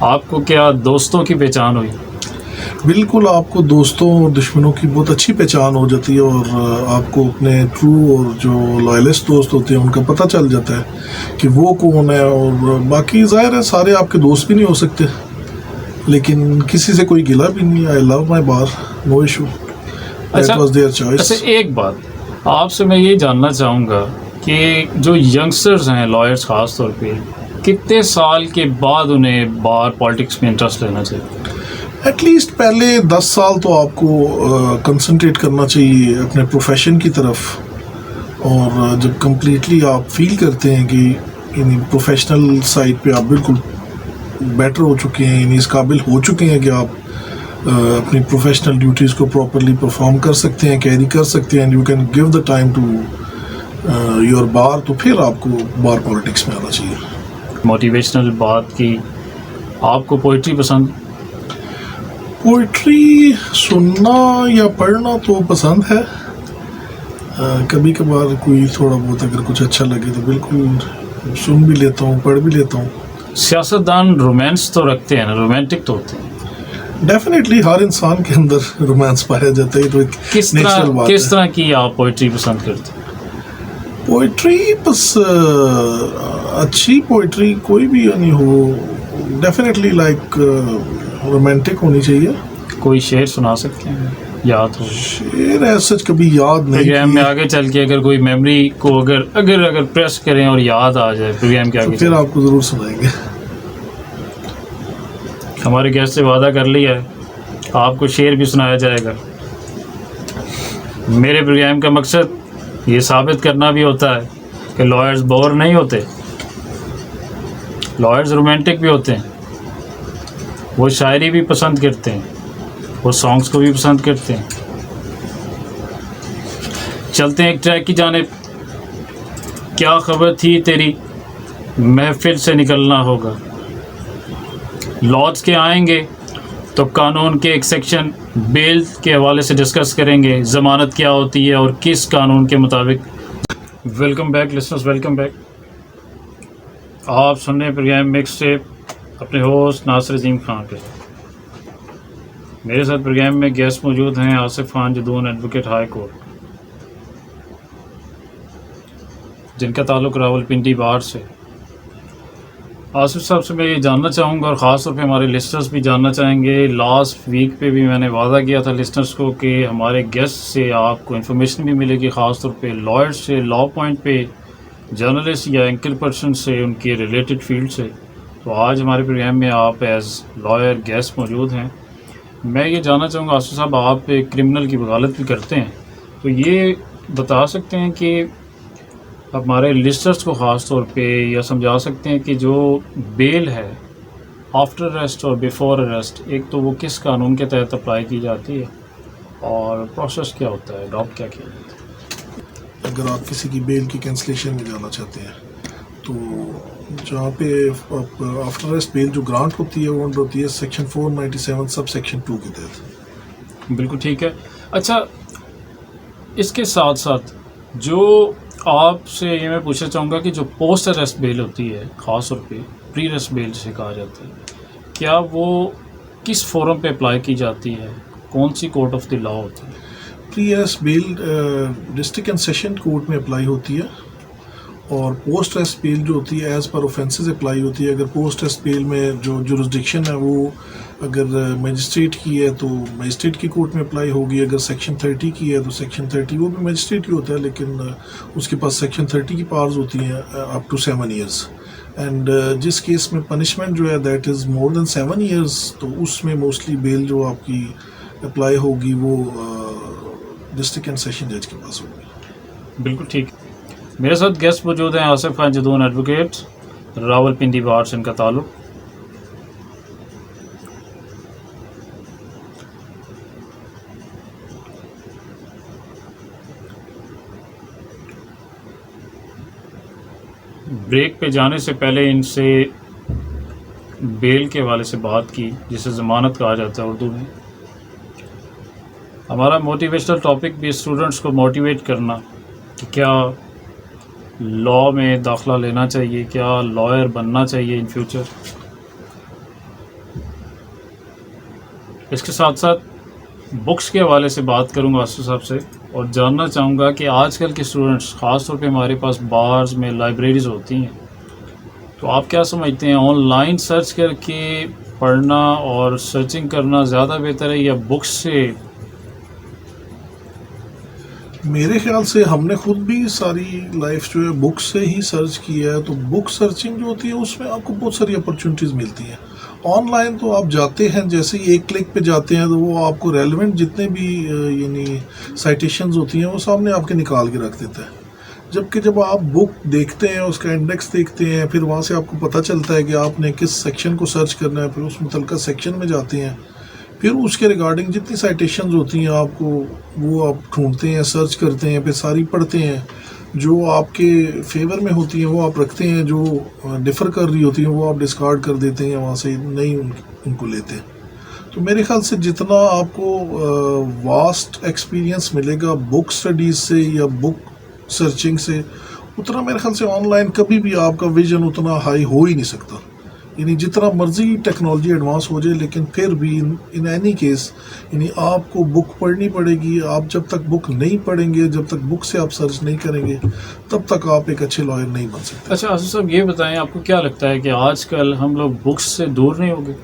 آپ کو کیا دوستوں کی پہچان ہوئی؟ بالکل، آپ کو دوستوں اور دشمنوں کی بہت اچھی پہچان ہو جاتی ہے، اور آپ کو اپنے ٹرو اور جو لائلسٹ دوست ہوتے ہیں ان کا پتہ چل جاتا ہے کہ وہ کون ہے. اور باقی ظاہر ہے سارے آپ کے دوست بھی نہیں ہو سکتے، لیکن کسی سے کوئی گلہ بھی نہیں. I love my bar, no issue. That was their choice. اچھا ایک بات آپ سے میں یہ جاننا چاہوں گا کہ جو ینگسٹرز ہیں لائرز خاص طور پہ، کتنے سال کے بعد انہیں بار پالیٹکس میں انٹرسٹ لینا چاہیے؟ ایٹ لیسٹ پہلے 10 سال تو آپ کو کنسنٹریٹ کرنا چاہیے اپنے پروفیشن کی طرف. اور جب کمپلیٹلی آپ فیل کرتے ہیں کہ یعنی پروفیشنل سائڈ پہ آپ بالکل بیٹر ہو چکے ہیں، یعنی اس قابل ہو چکے ہیں کہ آپ اپنی پروفیشنل ڈیوٹیز کو پراپرلی پرفارم کر سکتے ہیں، کیری کر سکتے ہیں، you can give the time to your bar, تو پھر آپ کو بار پالیٹکس میں آنا چاہیے. موٹیویشنل بات کی، آپ کو پوئٹری پسند؟ پوئٹری سننا یا پڑھنا تو پسند ہے. کبھی کبھار کوئی تھوڑا بہت اگر کچھ اچھا لگے تو بالکل سن بھی لیتا ہوں، پڑھ بھی لیتا ہوں. سیاستدان رومانس تو رکھتے ہیں نا، رومانٹک تو ہوتے ہیں. ڈیفینیٹلی ہر انسان کے اندر رومانس پایا جاتا ہے، تو ایک نیچرل بات ہے. کس طرح کی آپ پوئٹری پسند کرتے ہیں؟ پوئٹری بس اچھی پوئٹری کوئی بھی یعنی ہو، ڈیفینیٹلی لائک رومانٹک ہونی چاہیے. کوئی شعر سنا سکتے ہیں یاد ہو؟ شعر ایسا کبھی یاد نہیں. پروگرام میں آگے چل کے اگر کوئی میموری کو اگر پریس کریں اور یاد آ جائے پروگرام کے آگے، پھر آپ کو ضرور سنائیں گے. ہمارے گیسٹ سے وعدہ کر لیا ہے آپ کو شعر بھی سنایا جائے گا. میرے پروگرام کا مقصد یہ ثابت کرنا بھی ہوتا ہے کہ لائرز بور نہیں ہوتے، لائرز رومانٹک بھی ہوتے ہیں. وہ شاعری بھی پسند کرتے ہیں، وہ سانگز کو بھی پسند کرتے ہیں. چلتے ہیں ایک ٹریک کی جانب. کیا خبر تھی تیری محفل سے نکلنا ہوگا. لاز کے آئیں گے تو قانون کے ایک سیکشن بیل کے حوالے سے ڈسکس کریں گے. ضمانت کیا ہوتی ہے اور کس قانون کے مطابق. Welcome back listeners, welcome back. آپ سننے پروگرام مکس ٹیپ اپنے ہوسٹ ناصر عظیم خان کے. میرے ساتھ پروگرام میں گیسٹ موجود ہیں Asif Khan Jadoon, advocate high court, جن کا تعلق راولپنڈی بار سے. آصف صاحب سے میں یہ جاننا چاہوں گا، اور خاص طور پہ ہمارے لسنرز بھی جاننا چاہیں گے. لاسٹ ویک پہ بھی میں نے وعدہ کیا تھا لسنرز کو کہ ہمارے گیسٹ سے آپ کو انفارمیشن بھی ملے گی، خاص طور پہ لائر سے، لا پوائنٹ پہ جرنلسٹ یا اینکر پرسن سے، ان کے ریلیٹڈ فیلڈ سے. تو آج ہمارے پروگرام میں آپ ایز لائر گیسٹ موجود ہیں. میں یہ جاننا چاہوں گا آصف صاحب، آپ ایک کرمنل کی وکالت بھی کرتے ہیں، تو یہ بتا سکتے ہیں کہ ہمارے لسٹرز کو خاص طور پہ یا سمجھا سکتے ہیں کہ جو بیل ہے آفٹر اریسٹ اور بیفور اریسٹ، ایک تو وہ کس قانون کے تحت اپلائی کی جاتی ہے اور پروسیس کیا ہوتا ہے، اڈاپٹ کیا کیا جاتا ہے؟ اگر آپ کسی کی بیل کی کینسلیشن میں جانا چاہتے ہیں تو جہاں پہ آفٹر اریسٹ بیل جو گرانٹ ہوتی ہے وہ ہوتی ہے سیکشن 497 سب سیکشن 2 کے تحت. بالکل ٹھیک ہے. اچھا اس کے ساتھ ساتھ جو آپ سے یہ میں پوچھنا چاہوں گا کہ جو پوسٹ اریسٹ بیل ہوتی ہے، خاص طور پہ پری اریسٹ بیل جسے کہا جاتا ہے، کیا وہ کس فورم پہ اپلائی کی جاتی ہے، کون سی کورٹ آف دی لا ہوتی ہے؟ Pre arrest bail district and session court میں اپلائی ہوتی ہے، اور پوسٹ اریسٹ بیل جو ہوتی ہے ایز پر اوفینسز اپلائی ہوتی ہے. اگر پوسٹ اریسٹ بیل میں جو جورسڈکشن ہے وہ اگر مجسٹریٹ کی ہے تو مجسٹریٹ کی کورٹ میں اپلائی ہوگی. اگر سیکشن 30 کی ہے تو سیکشن 30 وہ بھی مجسٹریٹ کی ہوتا ہے، لیکن اس کے پاس سیکشن 30 کی پاورز ہوتی ہیں اپ ٹو 7 ایئرس. اینڈ جس کیس میں پنشمنٹ جو ہے that is more then 7 years, تو اس میں موسٹلی بیل جو آپ کی اپلائی ہوگی وہ ڈسٹرکٹ اینڈ سیشن جج کے پاس ہوگی. بالکل ٹھیک. میرے ساتھ گیسٹ موجود ہیں آصف خان جدون، ایڈوکیٹ، راولپنڈی بار سے ان کا تعلق. بریک پہ جانے سے پہلے ان سے بیل کے حوالے سے بات کی، جسے ضمانت کہا جاتا ہے اردو میں. ہمارا موٹیویشنل ٹاپک بھی اسٹوڈنٹس کو موٹیویٹ کرنا کہ کیا لا میں داخلہ لینا چاہیے، کیا لائر بننا چاہیے ان فیوچر. اس کے ساتھ ساتھ بکس کے حوالے سے بات کروں گا آصف صاحب سے، اور جاننا چاہوں گا کہ آج کل کے اسٹوڈنٹس، خاص طور پہ ہمارے پاس بارز میں لائبریریز ہوتی ہیں، تو آپ کیا سمجھتے ہیں آن لائن سرچ کر کے پڑھنا اور سرچنگ کرنا زیادہ بہتر ہے یا بکس سے؟ میرے خیال سے ہم نے خود بھی ساری لائف جو ہے بک سے ہی سرچ کیا ہے، تو بک سرچنگ جو ہوتی ہے اس میں آپ کو بہت ساری اپرچونیٹیز ملتی ہیں. آن لائن تو آپ جاتے ہیں، جیسے ہی ایک کلک پہ جاتے ہیں تو وہ آپ کو ریلیونٹ جتنے بھی یعنی سائٹیشنز ہوتی ہیں وہ سامنے آپ کے نکال کے رکھ دیتا ہے. جبکہ جب آپ بک دیکھتے ہیں، اس کا انڈیکس دیکھتے ہیں، پھر وہاں سے آپ کو پتہ چلتا ہے کہ آپ نے کس سیکشن کو سرچ کرنا ہے، پھر اس متعلقہ سیکشن میں جاتے ہیں، پھر اس کے ریگارڈنگ جتنی سائٹیشنز ہوتی ہیں آپ کو وہ آپ ڈھونڈتے ہیں، سرچ کرتے ہیں، پھر ساری پڑھتے ہیں. جو آپ کے فیور میں ہوتی ہیں وہ آپ رکھتے ہیں، جو ڈفر کر رہی ہوتی ہیں وہ آپ ڈسکارڈ کر دیتے ہیں، وہاں سے نہیں ان کو لیتے ہیں. تو میرے خیال سے جتنا آپ کو واسٹ ایکسپیرینس ملے گا بک اسٹڈیز سے یا بک سرچنگ سے، اتنا میرے خیال سے آن لائن کبھی بھی آپ کا ویژن اتنا ہائی ہو ہی نہیں سکتا. یعنی جتنا مرضی ٹیکنالوجی ایڈوانس ہو جائے، لیکن پھر بھی ان اینی کیس یعنی آپ کو بک پڑھنی پڑے گی. آپ جب تک بک نہیں پڑھیں گے، جب تک بک سے آپ سرچ نہیں کریں گے، تب تک آپ ایک اچھے لائر نہیں بن سکتے. اچھا آصف صاحب یہ بتائیں، آپ کو کیا لگتا ہے کہ آج کل ہم لوگ بکس سے دور نہیں ہو گئے؟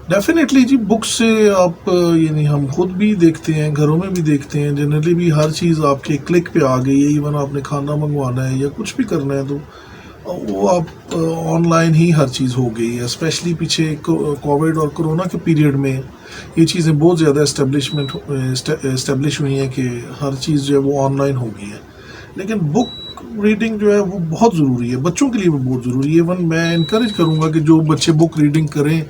ڈیفینیٹلی جی، بک سے آپ یعنی ہم خود بھی دیکھتے ہیں، گھروں میں بھی دیکھتے ہیں، جنرلی بھی ہر چیز آپ کے کلک پہ آ گئی ہے. ایون آپ نے کھانا منگوانا ہے یا کچھ بھی کرنا ہے تو وہ آپ آن لائن ہی ہر چیز ہو گئی ہے. اسپیشلی پیچھے کووڈ اور کرونا کے پیریڈ میں یہ چیزیں بہت زیادہ اسٹیبلش ہوئی ہیں کہ ہر چیز جو ہے وہ آن لائن ہو گئی ہے. لیکن بک ریڈنگ جو ہے وہ بہت ضروری ہے، بچوں کے لیے بھی بہت ضروری ہے. ایون میں انکریج کروں گا کہ جو بچے بک ریڈنگ کریں،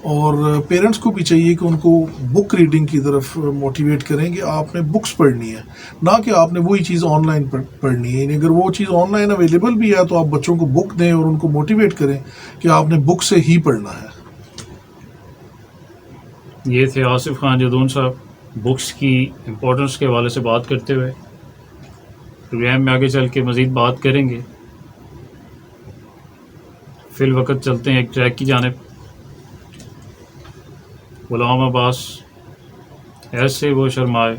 اور پیرنٹس کو بھی چاہیے کہ ان کو بک ریڈنگ کی طرف موٹیویٹ کریں کہ آپ نے بکس پڑھنی ہے، نہ کہ آپ نے وہی چیز آن لائن پڑھنی ہے. یعنی اگر وہ چیز آن لائن اویلیبل بھی ہے تو آپ بچوں کو بک دیں اور ان کو موٹیویٹ کریں کہ آپ نے بک سے ہی پڑھنا ہے. یہ تھے آصف خان جدون صاحب بکس کی امپورٹنس کے حوالے سے بات کرتے ہوئے. پروگرام میں آگے چل کے مزید بات کریں گے. فی الوقت چلتے ہیں ایک ٹریک کی جانب. غلام عباس ایسے وہ شرمائے،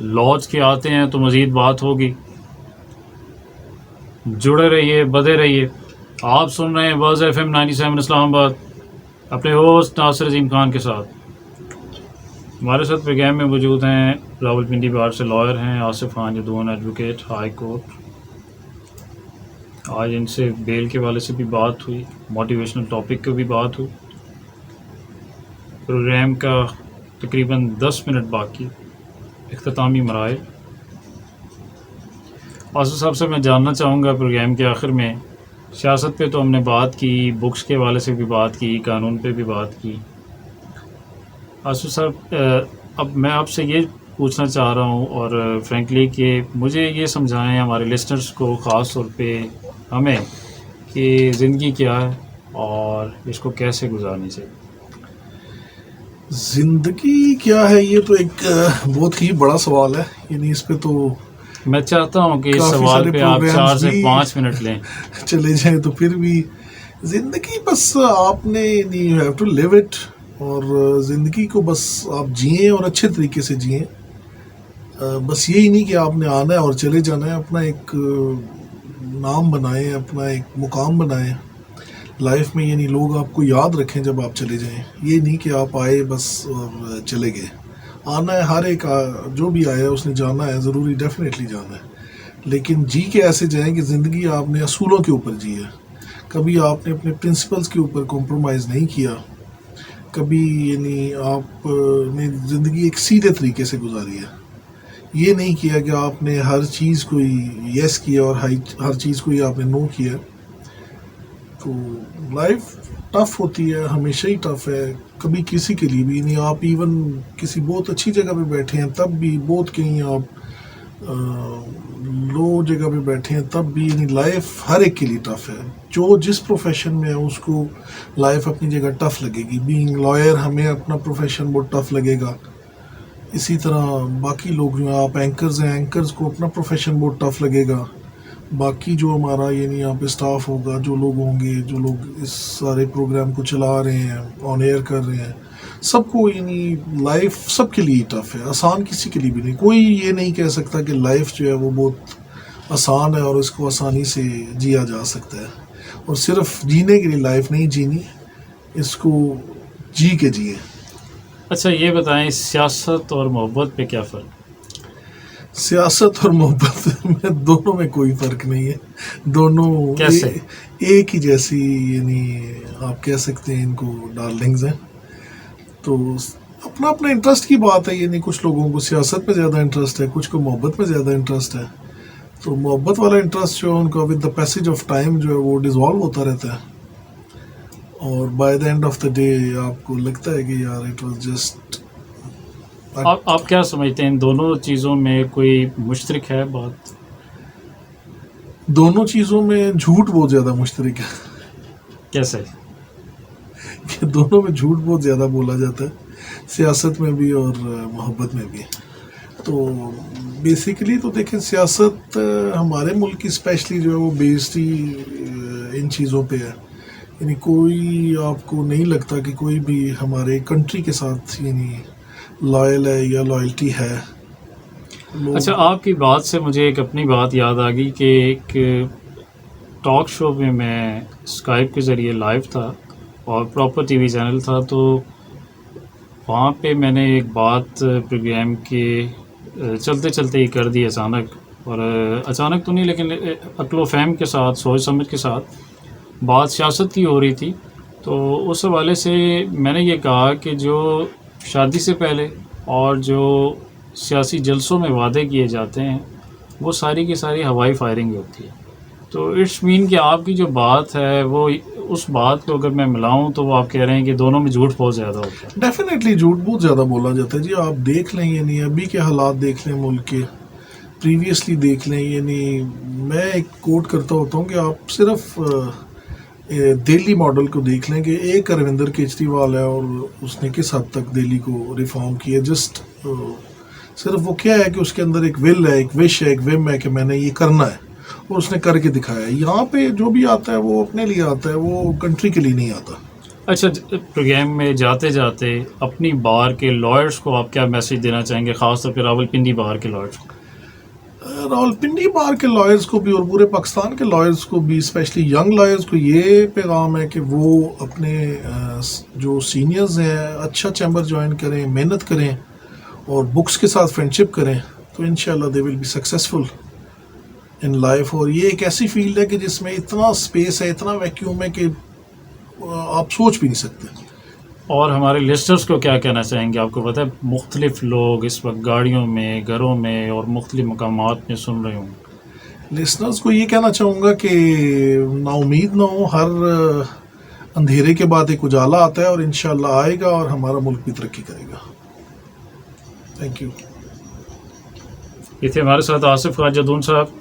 لوچ کے آتے ہیں تو مزید بات ہوگی. جڑے رہیے، بدے رہیے. آپ سن رہے ہیں باز FM 97 اسلام آباد، اپنے ہوسٹ ناصر عظیم خان کے ساتھ. ہمارے ساتھ پروگرام میں موجود ہیں راولپنڈی بار سے لائر ہیں Asif Khan Jadoon, advocate high court. آج ان سے بیل کے والے سے بھی بات ہوئی، موٹیویشنل ٹاپک کی بھی بات ہوئی. پروگرام کا تقریباً 10 منٹ باقی، اختتامی مراحل. آصف صاحب سے میں جاننا چاہوں گا پروگرام کے آخر میں، سیاست پہ تو ہم نے بات کی، بکس کے حوالے سے بھی بات کی، قانون پہ بھی بات کی. آصف صاحب اب میں آپ سے یہ پوچھنا چاہ رہا ہوں اور فرینکلی کہ مجھے یہ سمجھائیں ہمارے لسنرز کو، خاص طور پہ ہمیں، کہ زندگی کیا ہے اور اس کو کیسے گزارنی چاہیے. زندگی کیا ہے یہ تو ایک بہت ہی بڑا سوال ہے. یعنی اس پہ تو میں چاہتا ہوں کہ اس کافی سوال سارے پہ آپ 4 پروگرامز سے بھی 5 منٹ لیں. چلے جائیں تو پھر بھی زندگی بس آپ نے you have to live it, اور زندگی کو بس آپ جئیں اور اچھے طریقے سے جئیں. بس یہی نہیں کہ آپ نے آنا ہے اور چلے جانا ہے. اپنا ایک نام بنائیں، اپنا ایک مقام بنائیں لائف میں. یعنی لوگ آپ کو یاد رکھیں جب آپ چلے جائیں. یہ نہیں کہ آپ آئے بس اور چلے گئے. آنا ہے، ہر ایک جو بھی آیا اس نے جانا ہے، ضروری ڈیفینیٹلی جانا ہے. لیکن جی کے ایسے جائیں کہ زندگی آپ نے اصولوں کے اوپر جی ہے. کبھی آپ نے اپنے پرنسپلز کے اوپر کمپرومائز نہیں کیا. کبھی یعنی آپ نے زندگی ایک سیدھے طریقے سے گزاری ہے. یہ نہیں کیا کہ آپ نے ہر چیز کو ہی یس کیا اور ہر چیز کو ہی آپ نے نو کیا. تو لائف ٹف ہوتی ہے، ہمیشہ ہی ٹف ہے، کبھی کسی کے لیے بھی. یعنی آپ ایون کسی بہت اچھی جگہ پہ بیٹھے ہیں تب بھی، بہت کہیں آپ لو جگہ پہ بیٹھے ہیں تب بھی، یعنی لائف ہر ایک کے لیے ٹف ہے. جو جس پروفیشن میں ہے اس کو لائف اپنی جگہ ٹف لگے گی. بینگ لائر ہمیں اپنا پروفیشن بہت ٹف لگے گا. اسی طرح باقی لوگ جو ہیں، آپ اینکرز ہیں، اینکرز کو اپنا پروفیشن بہت ٹف لگے گا. باقی جو ہمارا یعنی یہاں پہ اسٹاف ہوگا، جو لوگ ہوں گے، جو لوگ اس سارے پروگرام کو چلا رہے ہیں، آن ایئر کر رہے ہیں، سب کو یعنی لائف سب کے لیے ٹف ہے، آسان کسی کے لیے بھی نہیں. کوئی یہ نہیں کہہ سکتا کہ لائف جو ہے وہ بہت آسان ہے اور اس کو آسانی سے جیا جا سکتا ہے. اور صرف جینے کے لیے لائف نہیں جینی، اس کو جی کے جیے. اچھا یہ بتائیں، سیاست اور محبت پہ کیا فرق؟ سیاست اور محبت میں دونوں میں کوئی فرق نہیں ہے. دونوں کیسے؟ ایک ہی جیسی یعنی آپ کہہ سکتے ہیں ان کو ڈارلنگز ہیں. تو اپنا اپنا انٹرسٹ کی بات ہے. یعنی کچھ لوگوں کو سیاست میں زیادہ انٹرسٹ ہے، کچھ کو محبت میں زیادہ انٹرسٹ ہے. تو محبت والا انٹرسٹ جو ہے ان کا with the passage of time جو ہے وہ ڈیزالو ہوتا رہتا ہے، اور by the and of the day آپ کو لگتا ہے کہ یار اٹ واز جسٹ. آپ کیا سمجھتے ہیں ان دونوں چیزوں میں کوئی مشترک ہے بات؟ دونوں چیزوں میں جھوٹ بہت زیادہ مشترک ہے. کیسے؟ کہ دونوں میں جھوٹ بہت زیادہ بولا جاتا ہے، سیاست میں بھی اور محبت میں بھی. تو بیسیکلی تو دیکھیں، سیاست ہمارے ملک کی اسپیشلی جو ہے وہ بیسڈ ہی ان چیزوں پہ ہے. یعنی کوئی آپ کو نہیں لگتا کہ کوئی بھی ہمارے کنٹری کے ساتھ یعنی لائل ہے یا لائلٹی ہے. اچھا، آپ کی بات سے مجھے ایک اپنی بات یاد آ گئی کہ ایک ٹاک شو میں اسکائپ کے ذریعے لائیو تھا اور پراپر ٹی وی چینل تھا. تو وہاں پہ میں نے ایک بات پروگرام کے چلتے چلتے ہی کر دی اچانک. اور اچانک تو نہیں لیکن عقل و فہم کے ساتھ، سوچ سمجھ کے ساتھ بات سیاست کی ہو رہی تھی. تو اس حوالے سے میں نے یہ کہا کہ جو شادی سے پہلے اور جو سیاسی جلسوں میں وعدے کیے جاتے ہیں وہ ساری کی ساری ہوائی فائرنگ ہوتی ہے. تو اٹس مین کہ آپ کی جو بات ہے وہ اس بات کو اگر میں ملاؤں تو وہ آپ کہہ رہے ہیں کہ دونوں میں جھوٹ بہت زیادہ ہوتا ہے. ڈیفینیٹلی جھوٹ بہت زیادہ بولا جاتا ہے جی. آپ دیکھ لیں یعنی ابھی کے حالات دیکھ لیں ملک کے، پریویسلی دیکھ لیں. یعنی میں ایک کوٹ کرتا ہوتا ہوں کہ آپ صرف دہلی ماڈل کو دیکھ لیں کہ ایک اروندر کیجریوال ہے اور اس نے کس حد تک دہلی کو ریفارم کیا. جسٹ صرف وہ کیا ہے کہ اس کے اندر ایک ول ہے، ایک وش ہے، ایک وم ہے کہ میں نے یہ کرنا ہے، اور اس نے کر کے دکھایا. یہاں پہ جو بھی آتا ہے وہ اپنے لیے آتا ہے، وہ کنٹری کے لیے نہیں آتا. اچھا، پروگرام میں جاتے جاتے اپنی بار کے لائرز کو آپ کیا میسج دینا چاہیں گے، خاص طور پہ راولپنڈی بار کے لائرز کو؟ راولپنڈی بار کے لائرز کو بھی اور پورے پاکستان کے لائرز کو بھی، اسپیشلی ینگ لائرز کو یہ پیغام ہے کہ وہ اپنے جو سینئرز ہیں اچھا چیمبر جوائن کریں، محنت کریں اور بکس کے ساتھ فرینڈشپ کریں، تو انشاءاللہ they will be successful in life. اور یہ ایک ایسی فیلڈ ہے کہ جس میں اتنا اسپیس ہے، اتنا ویکیوم ہے کہ آپ سوچ بھی نہیں سکتے. اور ہمارے لسنرز کو کیا کہنا چاہیں گے؟ آپ کو پتہ ہے مختلف لوگ اس وقت گاڑیوں میں، گھروں میں اور مختلف مقامات میں سن رہے ہوں. لسنرز کو یہ کہنا چاہوں گا کہ نا امید نہ ہو. ہر اندھیرے کے بعد ایک اجالا آتا ہے اور انشاءاللہ آئے گا اور ہمارا ملک بھی ترقی کرے گا. Thank you. یہ تھے ہمارے ساتھ آصف خواجہ صاحب،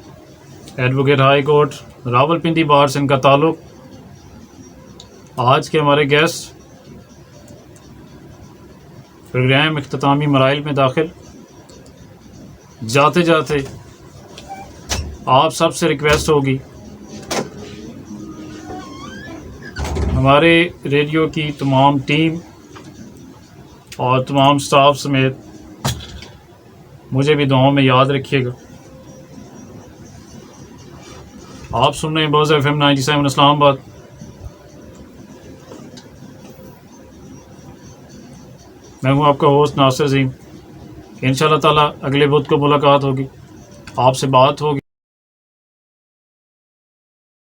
ایڈوکیٹ ہائی کورٹ راولپنڈی بار سے ان کا تعلق. آج کے ہمارے گیسٹ پروگرام اختتامی مراحل میں داخل. جاتے جاتے آپ سب سے ریکویسٹ ہوگی ہمارے ریڈیو کی تمام ٹیم اور تمام سٹاف سمیت مجھے بھی دعاؤں میں یاد رکھیے گا. آپ سن رہے ہیں بوز FM 97 اسلام آباد. میں ہوں آپ کا ہوسٹ ناصر عظیم. انشاءاللہ تعالیٰ اگلے بدھ کو ملاقات ہوگی، آپ سے بات ہوگی.